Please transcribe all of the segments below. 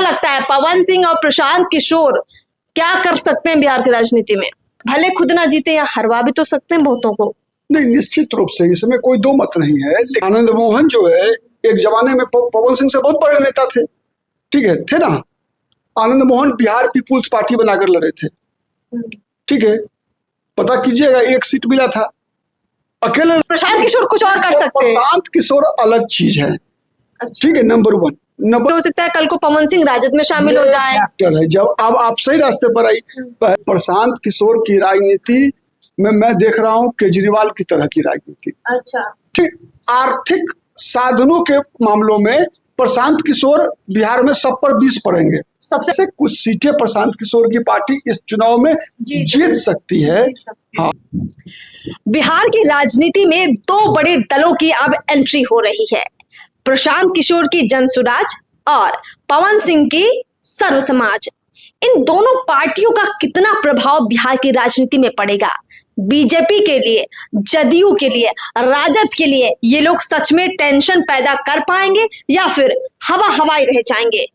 लगता है पवन सिंह और प्रशांत किशोर क्या कर सकते हैं बिहार की राजनीति में? भले खुद ना जीते या हरवा भी तो सकते हैं बहुतों को। नहीं, निश्चित रूप से इसमें कोई दो मत नहीं है। लेकिन आनंद मोहन जो है एक जमाने में पवन सिंह से बहुत बड़े नेता थे, ठीक है, थे ना। आनंद मोहन बिहार पीपुल्स पार्टी बनाकर लड़े थे, ठीक है, पता कीजिएगा, एक सीट मिला था अकेले। प्रशांत किशोर कुछ और कर सकते हैं। प्रशांत किशोर अलग चीज है, ठीक है, नंबर वन। हो सकता है कल को पवन सिंह राजद में शामिल हो जाए। फैक्टर है। जब अब आप सही रास्ते पर आई, प्रशांत किशोर की राजनीति में मैं देख रहा हूँ केजरीवाल की तरह की राजनीति। अच्छा, ठीक, आर्थिक साधनों के मामलों में प्रशांत किशोर बिहार में 100 पर 20 पड़ेंगे। सबसे कुछ सीटें प्रशांत किशोर की पार्टी इस चुनाव में जीत सकती है। हाँ, बिहार की राजनीति में दो बड़े दलों की अब एंट्री हो रही है, प्रशांत किशोर की जनसुराज और पवन सिंह की सर्व समाज। इन दोनों पार्टियों का कितना प्रभाव बिहार की राजनीति में पड़ेगा? बीजेपी के लिए, जदयू के लिए, राजद के लिए ये लोग सच में टेंशन पैदा कर पाएंगे या फिर हवा हवाई रह जाएंगे?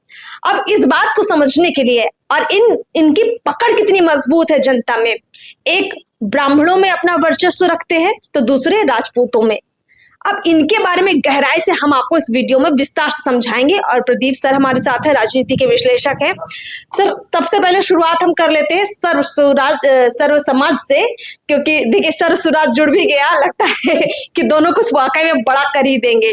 अब इस बात को समझने के लिए और इनकी पकड़ कितनी मजबूत है जनता में, एक ब्राह्मणों में अपना वर्चस्व रखते हैं तो दूसरे राजपूतों में। अब इनके बारे में गहराई से हम आपको इस वीडियो में विस्तार से समझाएंगे और प्रदीप सर हमारे साथ है, राजनीति के विश्लेषक हैं। सर, सबसे पहले शुरुआत हम कर लेते हैं सर्व समाज से, क्योंकि देखिए सर्व सुराज जुड़ भी गया, लगता है कि दोनों कुछ वाकई में बड़ा कर ही देंगे।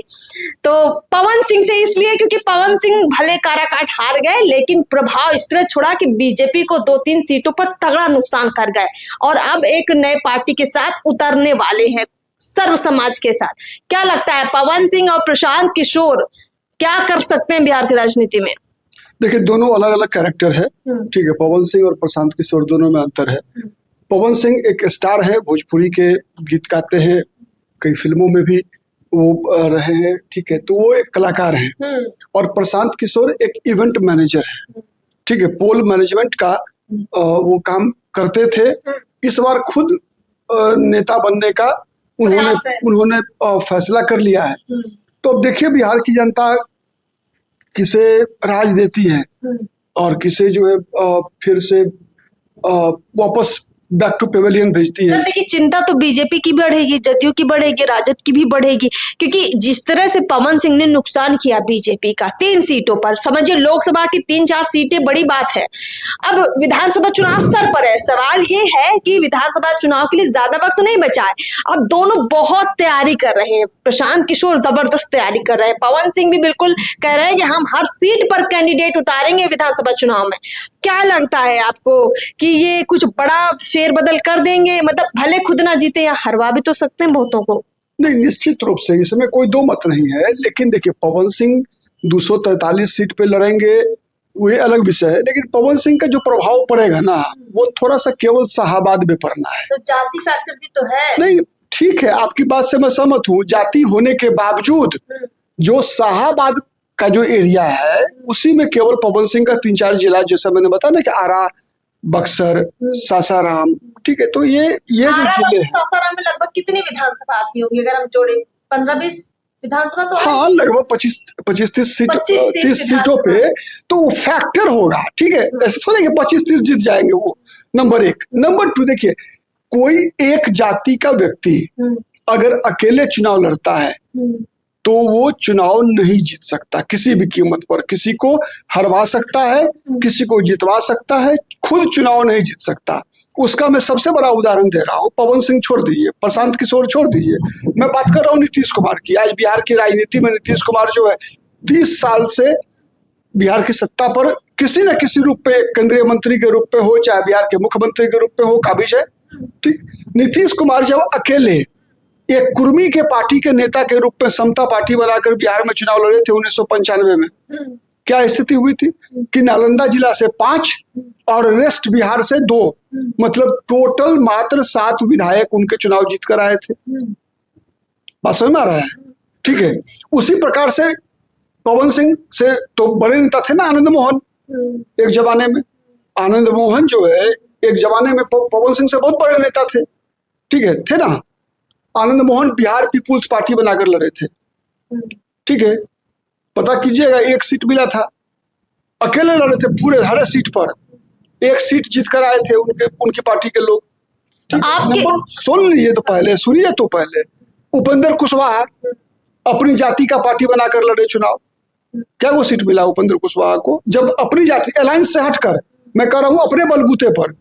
तो पवन सिंह से इसलिए क्योंकि पवन सिंह भले काराकाट हार गए, लेकिन प्रभाव इस तरह छोड़ा कि बीजेपी को 2-3 सीटों पर तगड़ा नुकसान कर गए और अब एक नए पार्टी के साथ उतरने वाले हैं, सर्व समाज के साथ। क्या लगता है पवन सिंह और प्रशांत किशोर क्या कर सकते हैं बिहार की राजनीति में? देखिए, दोनों अलग अलग कैरेक्टर है, ठीक है। पवन सिंह और प्रशांत किशोर दोनों में अंतर है। पवन सिंह एक स्टार है, भोजपुरी के गीत गाते हैं, कई फिल्मों में भी वो रहे हैं, ठीक है, तो वो एक कलाकार है। और प्रशांत किशोर एक इवेंट मैनेजर है, ठीक है, पोल मैनेजमेंट का वो काम करते थे। इस बार खुद नेता बनने का उन्होंने फैसला कर लिया है। तो अब देखिए बिहार की जनता किसे राज देती है और किसे जो है फिर से वापस बैक टू पेवेलियन भेजती है। देखिए, चिंता तो बीजेपी की बढ़ेगी, जदयू की बढ़ेगी, राजद की भी बढ़ेगी, क्योंकि जिस तरह से पवन सिंह ने नुकसान किया बीजेपी का 3 सीटों पर, समझिए लोकसभा की 3-4 सीटें बड़ी बात है। अब विधानसभा चुनाव सर पर है, सवाल ये है कि विधानसभा चुनाव के लिए ज्यादा वक्त नहीं बचा है। अब दोनों बहुत तैयारी कर रहे हैं, प्रशांत किशोर जबरदस्त तैयारी कर रहे हैं, पवन सिंह भी बिल्कुल कह रहे हैं कि हम हर सीट पर कैंडिडेट उतारेंगे विधानसभा चुनाव में। क्या लगता है आपको कि ये कुछ बड़ा फेरबदल कर देंगे? मतलब भले खुद ना जीते या हरवा भी तो सकते हैं बहुतों को। नहीं, निश्चित रूप से इसमें कोई दो मत नहीं है। लेकिन देखिए, पवन सिंह 243 सीट पे लड़ेंगे, वो अलग विषय है। लेकिन पवन सिंह का जो प्रभाव पड़ेगा ना, वो थोड़ा सा केवल शाहाबाद में पड़ना है। तो जाति फैक्टर भी तो है। नहीं, ठीक है, आपकी बात से मैं सहमत हूँ। जाति होने के बावजूद जो शाहाबाद का जो एरिया है, उसी में केवल पवन सिंह का 3-4 जिला, जैसा मैंने बताया ना कि आरा, बक्सर, सासाराम, ठीक है, तो ये जो जिले हैं, सासाराम में लगभग कितनी विधानसभा आती होगी अगर हम जोड़े? 15-20 विधानसभा तो हाँ, लगभग 25-30 सीटों पे तो वो फैक्टर होगा, ठीक है। ऐसे थोड़ा कि 25-30 जीत जाएंगे वो, नंबर 1। नंबर 2, देखिए, कोई एक जाति का व्यक्ति अगर अकेले चुनाव लड़ता है तो वो चुनाव नहीं जीत सकता किसी भी कीमत पर। किसी को हरवा सकता है, किसी को जितवा सकता है, खुद चुनाव नहीं जीत सकता। उसका मैं सबसे बड़ा उदाहरण दे रहा हूँ। पवन सिंह छोड़ दीजिए, प्रशांत किशोर छोड़ दीजिए, मैं बात कर रहा हूँ नीतीश कुमार की। आज बिहार की राजनीति में नीतीश कुमार जो है 30 साल से बिहार की सत्ता पर किसी न किसी रूप पे, केंद्रीय मंत्री के रूप पे हो, चाहे बिहार के मुख्यमंत्री के रूप पे हो, काबिज है, ठीक। नीतीश कुमार जब अकेले एक कुर्मी के पार्टी के नेता के रूप में समता पार्टी बनाकर बिहार में चुनाव लड़े थे 1995 में, क्या स्थिति हुई थी कि नालंदा जिला से 5 और रेस्ट बिहार से 2, मतलब टोटल मात्र 7 विधायक उनके चुनाव जीत कर आए थे। बात समझ में आ रहा है, ठीक है। उसी प्रकार से पवन सिंह से तो बड़े नेता थे ना आनंद मोहन, एक जमाने में। आनंद मोहन जो है एक जमाने में पवन सिंह से बहुत बड़े नेता थे, ठीक है, थे ना। आनंद मोहन बिहार पीपुल्स पार्टी बनाकर लड़े थे, ठीक है, पता कीजिएगा, एक सीट मिला था अकेले लड़े थे पूरे हर सीट पर, एक सीट जीत कर आए थे उनकी पार्टी के लोग। आपके सुन लीजिए तो पहले, सुनिए तो पहले। उपेंद्र कुशवाहा अपनी जाति का पार्टी बनाकर लड़े चुनाव, क्या वो सीट मिला उपेंद्र कुशवाहा को? जब अपनी जाति अलायंस से हटकर, मैं कह रहा हूं अपने बलबूते पर।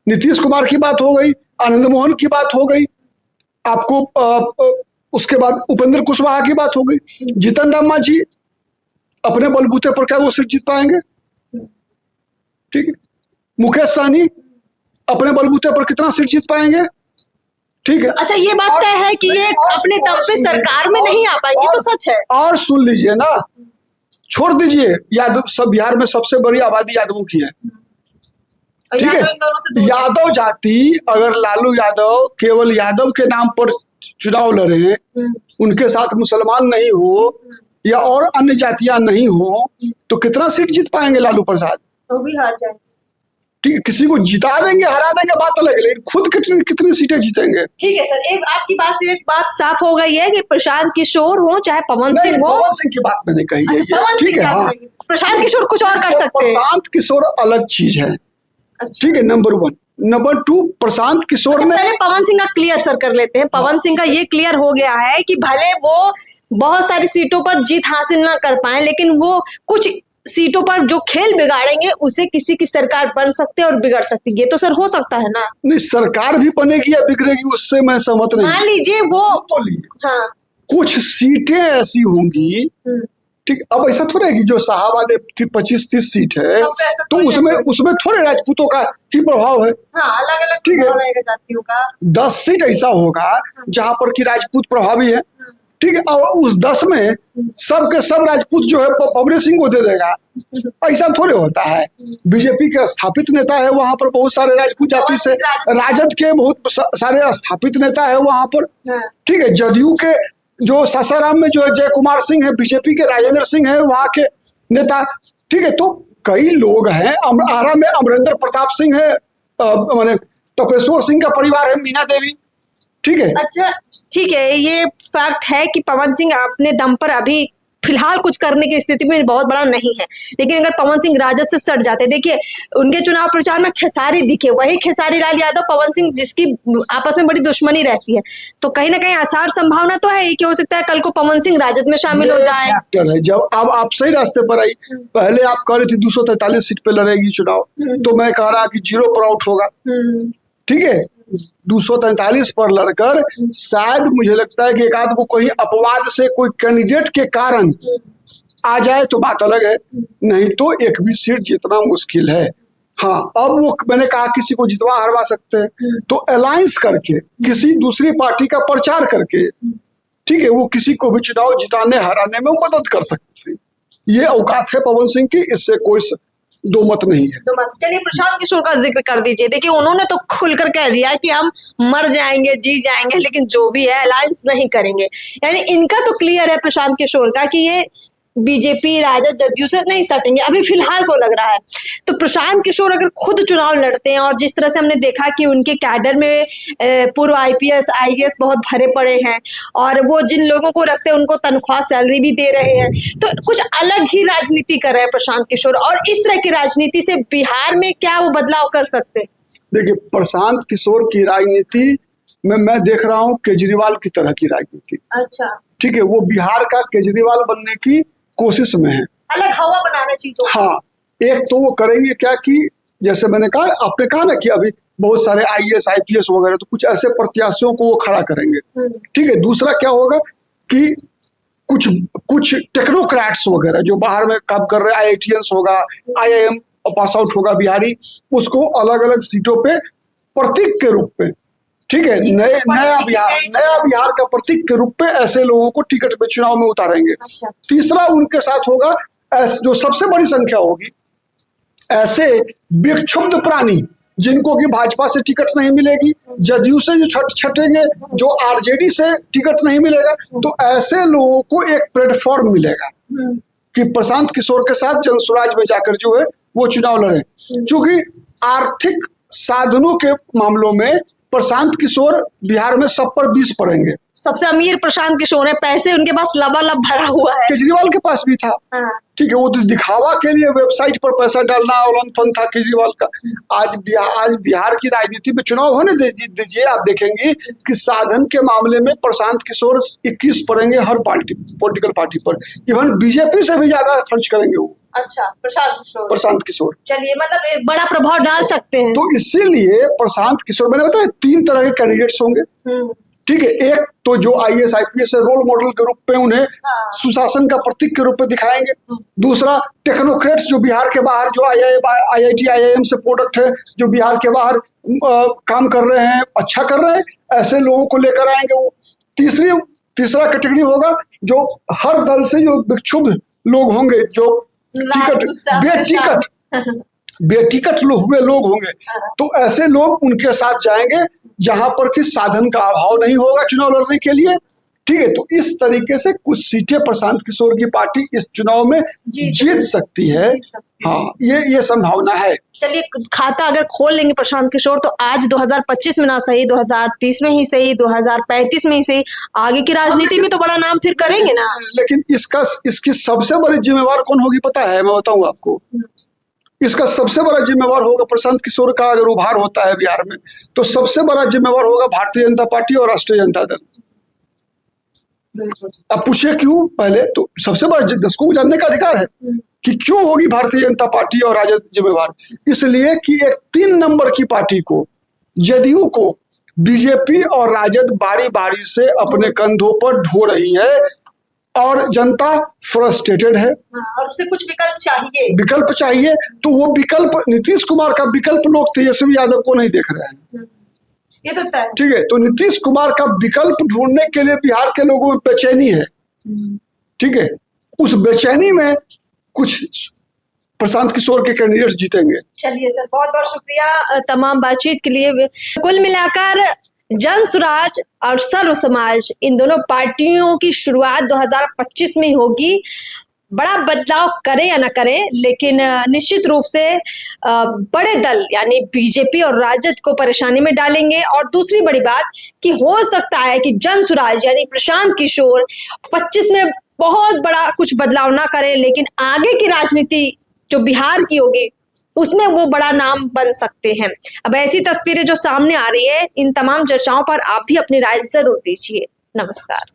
नीतीश कुमार की बात हो गई, आनंद मोहन की बात हो गई, आपको उसके बाद उपेंद्र कुशवाहा की बात हो गई। जीतन राम मांझी अपने बलबूते पर क्या वो सीट जीत पाएंगे? ठीक है। मुकेश सहनी अपने बलबूते पर कितना सीट जीत पाएंगे? ठीक है। अच्छा, ये बात तय है कि ये अपने दम पे सरकार में नहीं आ पाएंगे, तो सच है। और सुन लीजिए ना, छोड़ दीजिए यादव, सब बिहार में सबसे बड़ी आबादी यादवों की है, ठीक है। यादव जाति, अगर लालू यादव केवल यादव के नाम पर चुनाव लड़े, उनके साथ मुसलमान नहीं हो या और अन्य जातियां नहीं हो, तो कितना सीट जीत पाएंगे लालू प्रसाद? तो भी हार जाएंगे। ठीक है, किसी को जिता देंगे, हरा देंगे, बात अलग है, लेकिन खुद कितनी सीटें जीतेंगे? ठीक है सर, एक आपकी बात से एक बात साफ हो गई है कि प्रशांत किशोर हो चाहे पवन सिंह हो। पवन सिंह की बात मैंने कही है, ठीक है। हाँ, प्रशांत किशोर कुछ और कर सकते हैं। प्रशांत किशोर अलग चीज है, ठीक है, नंबर 1। नंबर 2, प्रशांत किशोर ने, पहले पवन सिंह का क्लियर सर कर लेते हैं। पवन सिंह का ये क्लियर हो गया है कि भले वो बहुत सारी सीटों पर जीत हासिल ना कर पाए, लेकिन वो कुछ सीटों पर जो खेल बिगाड़ेंगे उसे किसी की सरकार बन सकती है और बिगड़ सकती है। ये तो सर हो सकता है ना? नहीं, सरकार भी बनेगी या बिगड़ेगी उससे मैं सहमत नहीं। मान लीजिए वो तो हाँ, कुछ सीटें ऐसी होंगी, ठीक। अब ऐसा थोड़ा है कि जो शाहबाद 25-30 सीट है तो उसमें थोड़े राजपूतों का ही प्रभाव है। हाँ, अलग अलग, ठीक है, जातियों का 10 सीट ऐसा होगा जहां पर कि राजपूत प्रभावी है, ठीक है। और उस 10 में सब के सब राजपूत जो है पवन सिंह को दे देगा, ऐसा थोड़े होता है। बीजेपी के स्थापित नेता है वहां पर, बहुत सारे राजपूत जाति से, राजद के बहुत सारे स्थापित नेता है वहां पर, ठीक है। जदयू के जो सासाराम में जो है जय कुमार सिंह है, बीजेपी के राजेंद्र सिंह है वहां के नेता, ठीक है। तो कई लोग हैं, आरा में अमरेंद्र प्रताप सिंह है, माने तपेश्वर सिंह का परिवार है, मीना देवी, ठीक है। अच्छा, ठीक है, ये फैक्ट है कि पवन सिंह अपने दम पर अभी फिलहाल कुछ करने की स्थिति में बहुत बड़ा नहीं है, लेकिन अगर पवन सिंह राजद से सट जाते, देखिए उनके चुनाव प्रचार में खेसारी दिखे, वही खेसारी लाल यादव पवन सिंह जिसकी आपस में बड़ी दुश्मनी रहती है, तो कहीं ना कहीं आसार संभावना तो है ही कि हो सकता है कल को पवन सिंह राजद में शामिल हो जाए। है जब अब आप सही रास्ते पर आई, पहले आप कह रही थी 243 सीट पे लड़ेगी चुनाव, तो मैं कह रहा कि 0 पर आउट होगा, ठीक है। 243 पर लड़कर शायद मुझे लगता है कि एक आध को कोई अपवाद से कोई कैंडिडेट के कारण आ जाए तो बात अलग है, नहीं तो एक भी सीट जीतना मुश्किल है। हाँ, अब वो मैंने कहा किसी को जितवा हरवा सकते हैं, तो अलायंस करके किसी दूसरी पार्टी का प्रचार करके, ठीक है, वो किसी को भी चुनाव जिताने हराने में मदद कर सकते हैं। ये औकात है पवन सिंह की, इससे कोई दो मत नहीं है। दो मत। चलिए प्रशांत किशोर का जिक्र कर दीजिए। देखिए उन्होंने तो खुलकर कह दिया कि हम मर जाएंगे जी जाएंगे, लेकिन जो भी है अलायंस नहीं करेंगे। यानी इनका तो क्लियर है प्रशांत किशोर का कि ये बीजेपी राजद जदयू से नहीं सटेंगे, अभी फिलहाल तो लग रहा है। तो प्रशांत किशोर अगर खुद चुनाव लड़ते हैं, और जिस तरह से हमने देखा कि उनके कैडर में पूर्व आईपीएस आईएएस बहुत भरे पड़े हैं, और वो जिन लोगों को रखते हैं उनको तनख्वाह सैलरी भी दे रहे हैं, तो कुछ अलग ही राजनीति कर रहे हैं प्रशांत किशोर। और इस तरह की राजनीति से बिहार में क्या वो बदलाव कर सकते हैं? देखिए, प्रशांत किशोर की राजनीति में मैं देख रहा हूँ केजरीवाल की तरह की राजनीति। अच्छा, ठीक है, वो बिहार का केजरीवाल बनने की कोशिश में है, अलग हवा बनाना चीजों। हाँ, एक तो वो करेंगे क्या कि जैसे मैंने कहा, आपने कहा ना कि अभी बहुत सारे आईएएस आईपीएस वगैरह, तो कुछ ऐसे प्रत्याशियों को वो खड़ा करेंगे, ठीक है। दूसरा क्या होगा कि कुछ टेक्नोक्रेट्स वगैरह जो बाहर में काम कर रहे, आईआईटीएंस होगा, आईआईएम पास आउट होगा बिहारी, उसको अलग अलग सीटों पे प्रतीक के रूप में, ठीक है, नया बिहार का प्रतीक के रूप में ऐसे लोगों को टिकट पे चुनाव में उतारेंगे। अच्छा। तीसरा उनके साथ होगा जो सबसे बड़ी संख्या होगी, ऐसे विक्षुब्ध प्राणी जिनको कि भाजपा से टिकट नहीं मिलेगी, जदयू से जो छटेंगे, जो आरजेडी से टिकट नहीं मिलेगा, तो ऐसे लोगों को एक प्लेटफॉर्म मिलेगा कि प्रशांत किशोर के साथ जनसुराज में जाकर जो है वो चुनाव लड़े। क्योंकि आर्थिक साधनों के मामलों में प्रशांत किशोर बिहार में सब पर 20 पड़ेंगे। सबसे अमीर प्रशांत किशोर है, पैसे उनके पास लबालब भरा हुआ है। केजरीवाल के पास भी था, ठीक है, वो तो दिखावा के लिए वेबसाइट पर पैसा डालना औलन फन था केजरीवाल का। आज बिहार की राजनीति में चुनाव होने दीजिए, आप देखेंगे कि साधन के मामले में प्रशांत किशोर 21 पड़ेंगे हर पॉलिटिकल पार्टी पर। इवन बीजेपी से भी ज्यादा खर्च करेंगे वो। अच्छा, प्रशांत किशोर चलिए, मतलब एक बड़ा प्रभाव डाल सकते हैं। तो इसीलिए प्रशांत किशोर, मैंने बताया 3 तरह के कैंडिडेट्स होंगे। ठीक है, एक तो जो IAS IPS है, रोल मॉडल के रूप में उन्हें सुशासन का प्रतीक के रूप में दिखाएंगे। दूसरा, टेक्नोक्रेट्स जो बिहार के बाहर जो IIT IIM से प्रोडक्ट है, जो बिहार के बाहर काम कर रहे हैं, अच्छा कर रहे हैं, ऐसे लोगों को लेकर आएंगे वो। तीसरा कैटेगरी होगा जो हर दल से जो विक्षुब्ध लोग होंगे, जो बेटिकट हुए लोग होंगे, तो ऐसे लोग उनके साथ जाएंगे जहां पर कि साधन का अभाव नहीं होगा चुनाव लड़ने के लिए। ठीक है, तो इस तरीके से कुछ सीटें प्रशांत किशोर की पार्टी इस चुनाव में जीत सकती है। हाँ, ये संभावना है। चलिए, खाता अगर खोल लेंगे प्रशांत किशोर तो आज 2025 में ना सही, 2030 में ही सही, 2035 में ही सही, आगे की राजनीति में तो बड़ा नाम फिर करेंगे ना। लेकिन इसकी सबसे बड़ी जिम्मेवार कौन होगी पता है? मैं बताऊं आपको, इसका सबसे बड़ा जिम्मेवार होगा प्रशांत किशोर का अगर उभार होता है बिहार में, तो सबसे बड़ा जिम्मेवार होगा भारतीय जनता पार्टी और राष्ट्रीय जनता दल। अब पूछिए क्यों? पहले तो सबसे बड़ा दर्शकों को जानने का अधिकार है कि क्यों होगी भारतीय जनता पार्टी और राजद जिम्मेवार। इसलिए कि एक 3 नंबर की पार्टी को, जदयू को, बीजेपी और राजद बारी बारी से अपने कंधों पर ढो रही है और जनता फ्रस्ट्रेटेड है। और उसे कुछ विकल्प चाहिए। तो वो विकल्प, नीतीश कुमार का विकल्प लोग तेजस्वी यादव को नहीं देख रहे हैं। ये तो ठीक है, तो नीतीश कुमार का विकल्प ढूंढने के लिए बिहार के लोगों में बेचैनी है। ठीक है, उस बेचैनी में कुछ प्रशांत किशोर के कैंडिडेट्स जीतेंगे। चलिए सर, बहुत बहुत शुक्रिया तमाम बातचीत के लिए। कुल मिलाकर जन स्वराज और सर्व समाज, इन दोनों पार्टियों की शुरुआत 2025 में होगी। बड़ा बदलाव करे या ना करे, लेकिन निश्चित रूप से बड़े दल यानी बीजेपी और राजद को परेशानी में डालेंगे। और दूसरी बड़ी बात कि हो सकता है कि जन स्वराज यानी प्रशांत किशोर 25 में बहुत बड़ा कुछ बदलाव ना करे, लेकिन आगे की राजनीति जो बिहार की होगी उसमें वो बड़ा नाम बन सकते हैं। अब ऐसी तस्वीरें जो सामने आ रही है, इन तमाम चर्चाओं पर आप भी अपनी राय जरूर दीजिए। नमस्कार।